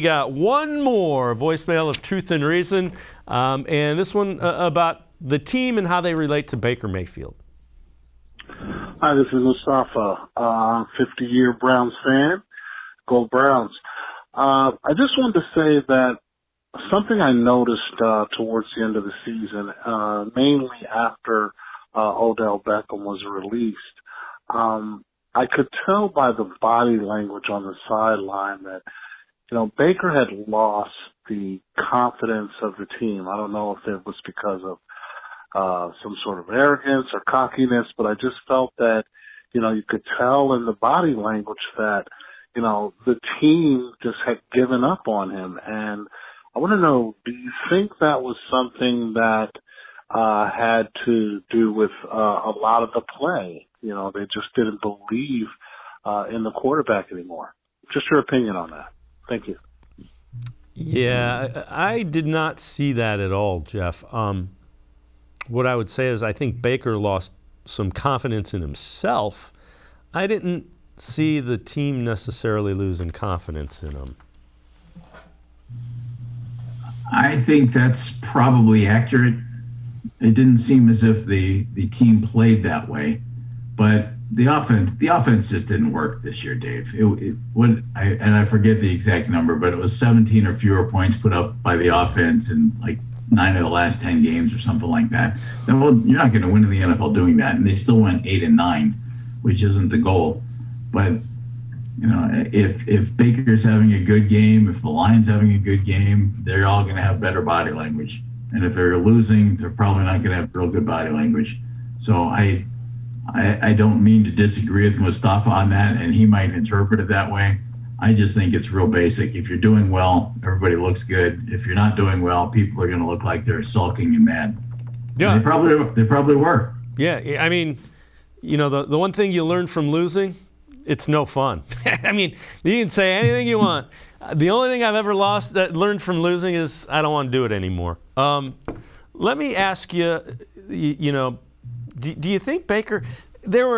We got one more voicemail of Truth and Reason, and this one about the team and how they relate to Baker Mayfield. Hi, this is Mustafa, 50-year Browns fan. Go Browns. I just wanted to say that something I noticed towards the end of the season, mainly after Odell Beckham was released, I could tell by the body language on the sideline that, Baker had lost the confidence of the team. I don't know if it was because of some sort of arrogance or cockiness, but I just felt that, you could tell in the body language that, the team just had given up on him. And I want to know, do you think that was something that had to do with a lot of the play? They just didn't believe in the quarterback anymore. Just your opinion on that. Thank you. Yeah, I did not see that at all, Jeff. What I would say is I think Baker lost some confidence in himself. I didn't see the team necessarily losing confidence in him. I think that's probably accurate. It didn't seem as if the team played that way, but the offense just didn't work this year, Dave. I forget the exact number, but it was 17 or fewer points put up by the offense in like 9 of the last 10 games or something like that. Then, well, you're not going to win in the NFL doing that, and they still went 8-9, which isn't the goal. But if Baker's having a good game, if the Lions having a good game, they're all going to have better body language. And if they're losing, they're probably not going to have real good body language. So I don't mean to disagree with Mustafa on that, and he might interpret it that way. I just think it's real basic. If you're doing well, everybody looks good. If you're not doing well, people are going to look like they're sulking and mad. Yeah, and they probably were. Yeah, I mean, the one thing you learn from losing, it's no fun. I mean, you can say anything you want. The only thing I've ever learned from losing is I don't want to do it anymore. Let me ask you, do you think Baker, there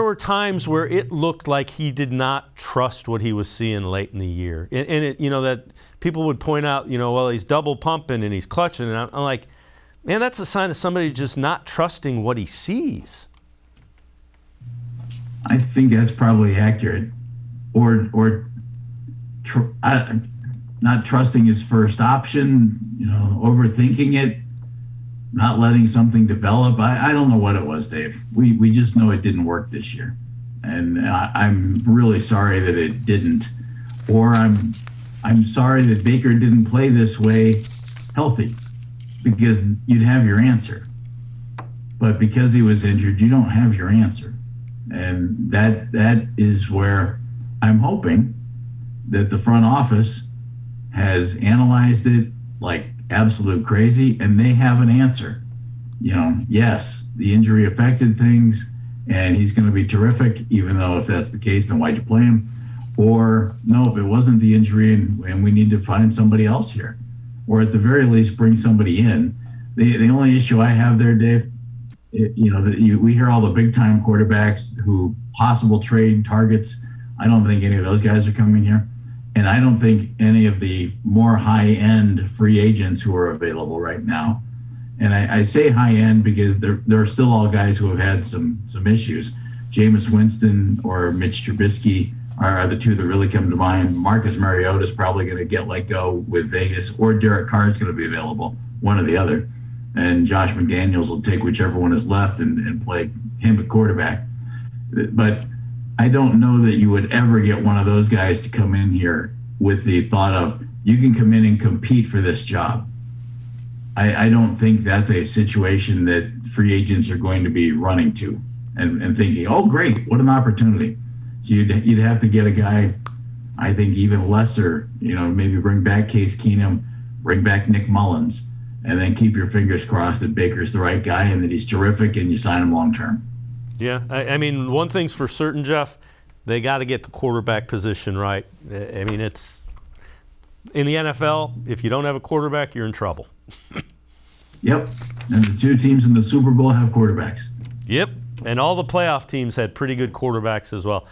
were times where it looked like he did not trust what he was seeing late in the year. And it, that people would point out, well, he's double pumping and he's clutching. And I'm like, man, that's a sign of somebody just not trusting what he sees. I think that's probably accurate. Or not trusting his first option, overthinking it, not letting something develop. I don't know what it was, Dave. We just know it didn't work this year. And I'm really sorry that it didn't. Or I'm sorry that Baker didn't play this way healthy, because you'd have your answer. But because he was injured, you don't have your answer. And that is where I'm hoping that the front office has analyzed it like absolute crazy, and they have an answer. Yes, the injury affected things, and he's going to be terrific, even though if that's the case, then why'd you play him? Or, no, if it wasn't the injury and we need to find somebody else here. Or at the very least, bring somebody in. The only issue I have there, Dave, we hear all the big-time quarterbacks who possible trade targets. I don't think any of those guys are coming here. And I don't think any of the more high-end free agents who are available right now. And I say high-end because they're still all guys who have had some issues. Jameis Winston or Mitch Trubisky are the two that really come to mind. Marcus Mariota is probably going to get let go with Vegas, or Derek Carr is going to be available, one or the other. And Josh McDaniels will take whichever one is left and play him at quarterback. But I don't know that you would ever get one of those guys to come in here with the thought of, you can come in and compete for this job. I don't think that's a situation that free agents are going to be running to and thinking, oh, great, what an opportunity. So you'd have to get a guy, I think, even lesser, maybe bring back Case Keenum, bring back Nick Mullins, and then keep your fingers crossed that Baker's the right guy and that he's terrific and you sign him long term. Yeah, I mean, one thing's for certain, Jeff, they got to get the quarterback position right. I mean, it's in the NFL, if you don't have a quarterback, you're in trouble. Yep, and the two teams in the Super Bowl have quarterbacks. Yep, and all the playoff teams had pretty good quarterbacks as well.